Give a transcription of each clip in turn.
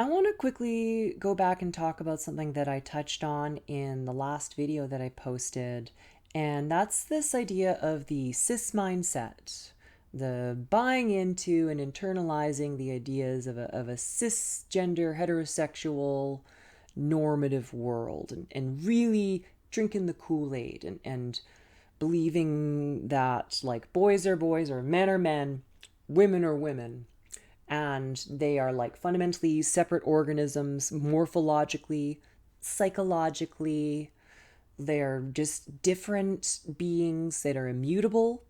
I want to quickly go back and talk about something that I touched on in the last video that I posted, and that's this idea of the cis mindset, the buying into and internalizing the ideas of a cisgender, heterosexual, normative world, and really drinking the Kool-Aid and believing that like boys are boys or men are men, women are women, and they are like fundamentally separate organisms morphologically, psychologically. They're just different beings that are immutable,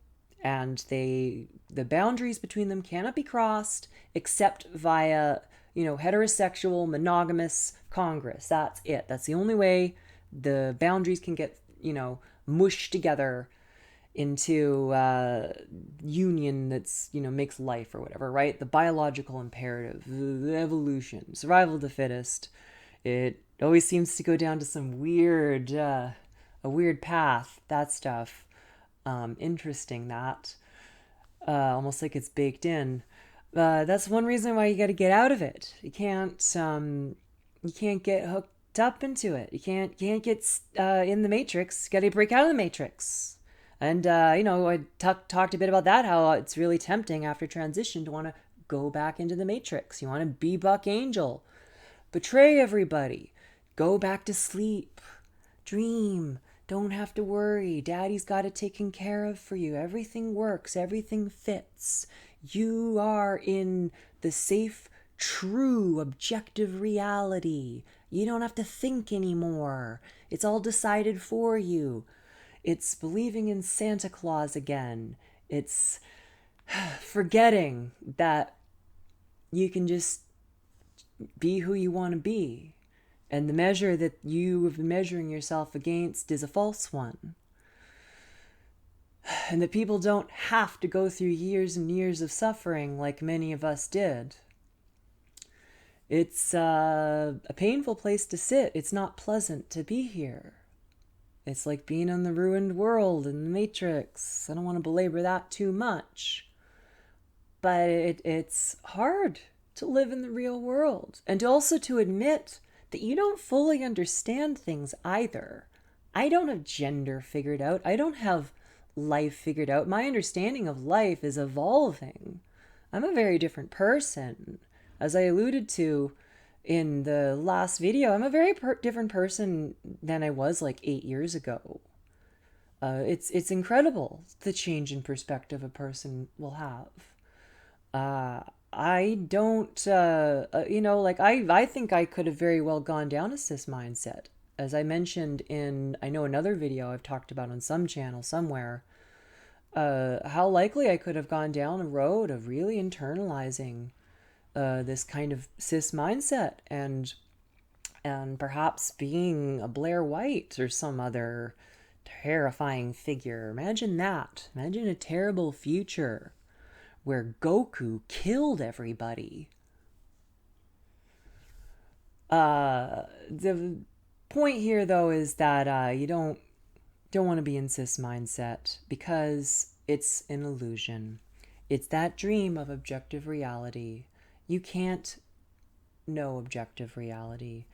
and the boundaries between them cannot be crossed except via, heterosexual monogamous congress. That's it. That's the only way the boundaries can get, mushed together into union that's, makes life or whatever, right? The biological imperative, the evolution, survival of the fittest. It always seems to go down to some weird a weird path. That stuff, interesting. That almost like it's baked in. That's one reason why you got to get out of it. You can't get hooked up into it. You can't get in the matrix. You got to break out of the matrix. And I talked a bit about that, how it's really tempting after transition to want to go back into the matrix. You want to be Buck Angel, betray everybody, go back to sleep, dream, don't have to worry. Daddy's got it taken care of for you. Everything works, everything fits. You are in the safe, true, objective reality. You don't have to think anymore. It's all decided for you. It's believing in Santa Claus again. It's forgetting that you can just be who you want to be. And the measure that you have been measuring yourself against is a false one. And that people don't have to go through years and years of suffering like many of us did. It's a painful place to sit. It's not pleasant to be here. It's like being in the ruined world in the Matrix. I don't want to belabor that too much. But it's hard to live in the real world. And also to admit that you don't fully understand things either. I don't have gender figured out. I don't have life figured out. My understanding of life is evolving. I'm a very different person. As I alluded to in the last video, I'm a very different person than I was like 8 years ago. It's incredible the change in perspective a person will have. I don't, I think I could have very well gone down a cis mindset. As I mentioned in, I know another video I've talked about on some channel somewhere, how likely I could have gone down a road of really internalizing this kind of cis mindset and perhaps being a Blair White or some other terrifying figure. Imagine that. Imagine a terrible future where Goku killed everybody. The point here, though, is that you don't want to be in cis mindset because it's an illusion. It's that dream of objective reality. You can't know objective reality.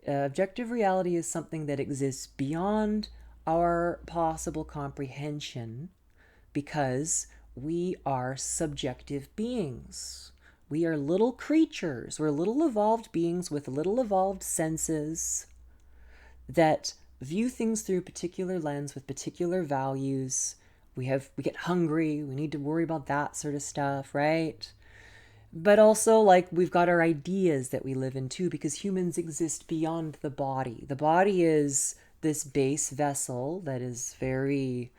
Objective reality is something that exists beyond our possible comprehension because we are subjective beings. We are little creatures. We're little evolved beings with little evolved senses that view things through a particular lens with particular values. We get hungry. We need to worry about that sort of stuff, right? But also, like, we've got our ideas that we live in too, because humans exist beyond the body. The body is this base vessel that is very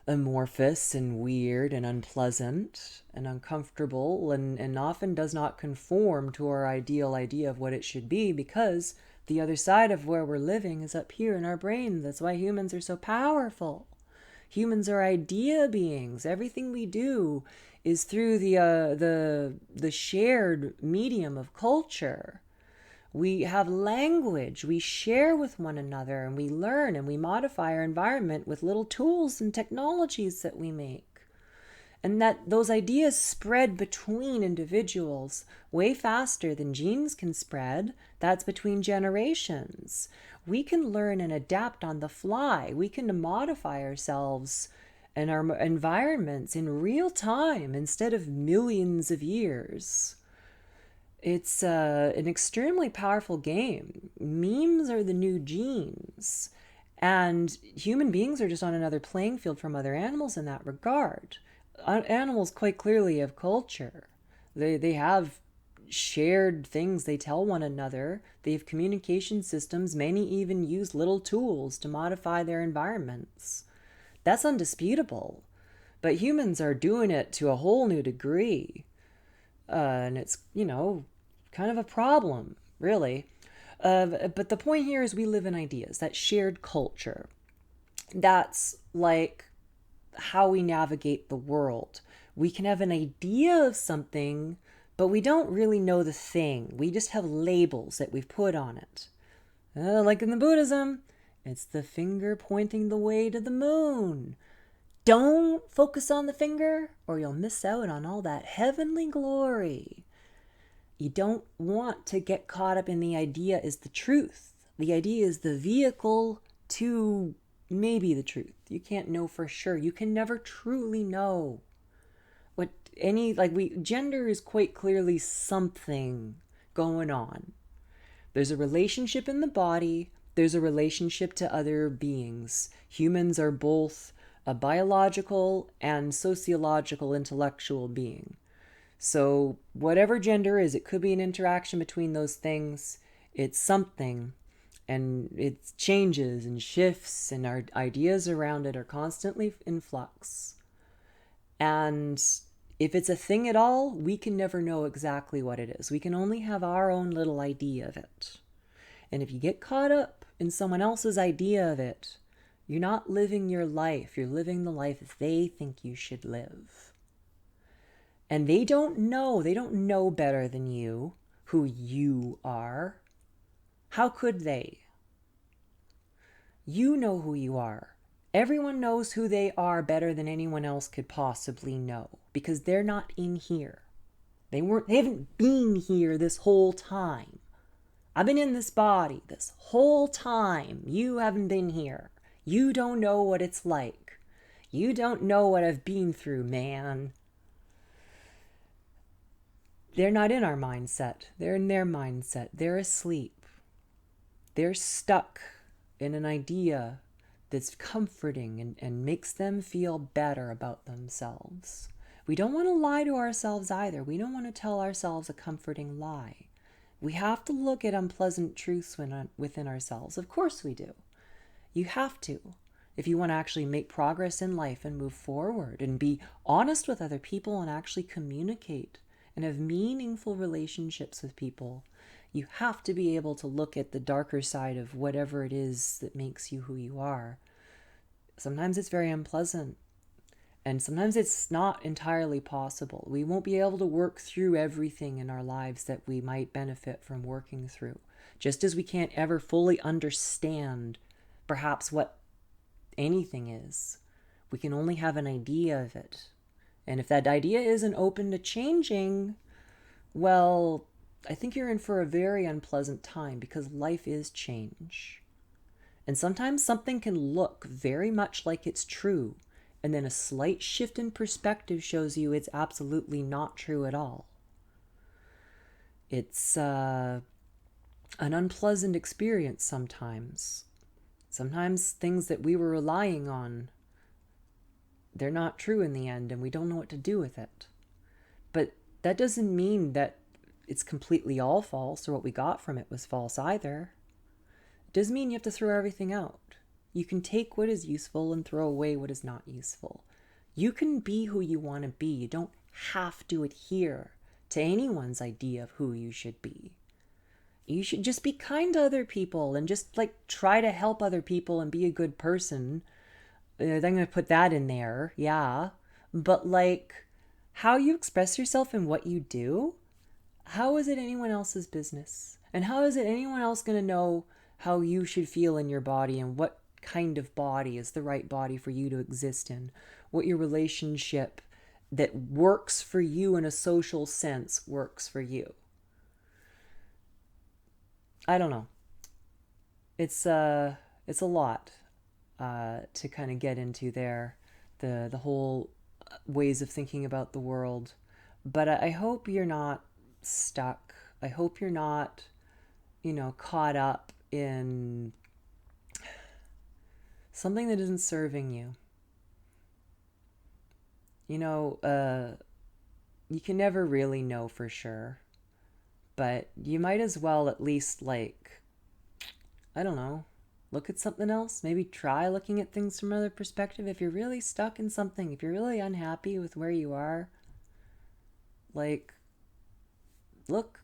amorphous and weird and unpleasant and uncomfortable and often does not conform to our ideal idea of what it should be, because the other side of where we're living is up here in our brains. That's why humans are so powerful. Humans are idea beings. Everything we do is through the shared medium of culture. We have language. We share with one another, and we learn and we modify our environment with little tools and technologies that we make. and that those ideas spread between individuals way faster than genes can spread. That's between generations. We can learn and adapt on the fly. We can modify ourselves and our environments in real time instead of millions of years. It's an extremely powerful game. Memes are the new genes. And human beings are just on another playing field from other animals in that regard. Animals quite clearly have culture. They have shared things they tell one another. They have communication systems. Many even use little tools to modify their environments. That's undisputable. But humans are doing it to a whole new degree. And it's, kind of a problem, really. But the point here is we live in ideas, that shared culture. That's like how we navigate the world. We can have an idea of something, but we don't really know the thing. We just have labels that we've put on it. Like in the Buddhism, it's the finger pointing the way to the moon. Don't focus on the finger or you'll miss out on all that heavenly glory. You don't want to get caught up in the idea is the truth. The idea is the vehicle to maybe the truth. You can't know for sure. You can never truly know. Gender is quite clearly something going on. There's a relationship in the body. There's a relationship to other beings. Humans are both a biological and sociological intellectual being. So whatever gender is, it could be an interaction between those things. It's something, and it changes and shifts, and our ideas around it are constantly in flux. And if it's a thing at all, we can never know exactly what it is. We can only have our own little idea of it. And if you get caught up in someone else's idea of it, you're not living your life. You're living the life they think you should live. And they don't know better than you who you are. How could they? You know who you are. Everyone knows who they are better than anyone else could possibly know because they're not in here. They haven't been here this whole time. I've been in this body this whole time. You haven't been here. You don't know what it's like. You don't know what I've been through, man. They're not in our mindset. They're in their mindset. They're asleep. They're stuck in an idea that's comforting and makes them feel better about themselves. We don't want to lie to ourselves either. We don't want to tell ourselves a comforting lie. We have to look at unpleasant truths within ourselves. Of course we do. You have to. If you want to actually make progress in life and move forward and be honest with other people and actually communicate and have meaningful relationships with people, you have to be able to look at the darker side of whatever it is that makes you who you are. Sometimes it's very unpleasant, and sometimes it's not entirely possible. We won't be able to work through everything in our lives that we might benefit from working through. Just as we can't ever fully understand perhaps what anything is, we can only have an idea of it. And if that idea isn't open to changing, well, I think you're in for a very unpleasant time because life is change. And sometimes something can look very much like it's true, and then a slight shift in perspective shows you it's absolutely not true at all. It's an unpleasant experience sometimes. Sometimes things that we were relying on, they're not true in the end, and we don't know what to do with it. But that doesn't mean that it's completely all false or what we got from it was false either. It doesn't mean you have to throw everything out. You can take what is useful and throw away what is not useful. You can be who you want to be. You don't have to adhere to anyone's idea of who you should be. You should just be kind to other people and just try to help other people and be a good person. I'm going to put that in there, yeah. But how you express yourself and what you do, how is it anyone else's business? And how is it anyone else going to know how you should feel in your body and what kind of body is the right body for you to exist in? What your relationship that works for you in a social sense works for you. I don't know. It's a lot to kind of get into there, the whole ways of thinking about the world. But I hope you're not stuck. I hope you're not, caught up in something that isn't serving you. You can never really know for sure, but you might as well at least, like, I don't know, look at something else. Maybe try looking at things from another perspective. If you're really stuck in something, if you're really unhappy with where you are, like, look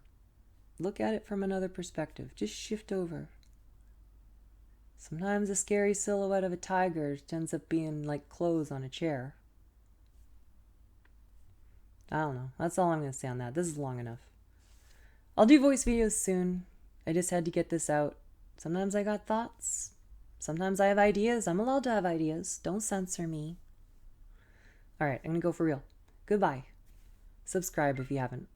at it from another perspective. Just shift over. Sometimes a scary silhouette of a tiger ends up being like clothes on a chair. I don't know. That's all I'm going to say on that. This is long enough. I'll do voice videos soon. I just had to get this out. Sometimes I got thoughts. Sometimes I have ideas. I'm allowed to have ideas. Don't censor me. All right, I'm going to go for real. Goodbye. Subscribe if you haven't.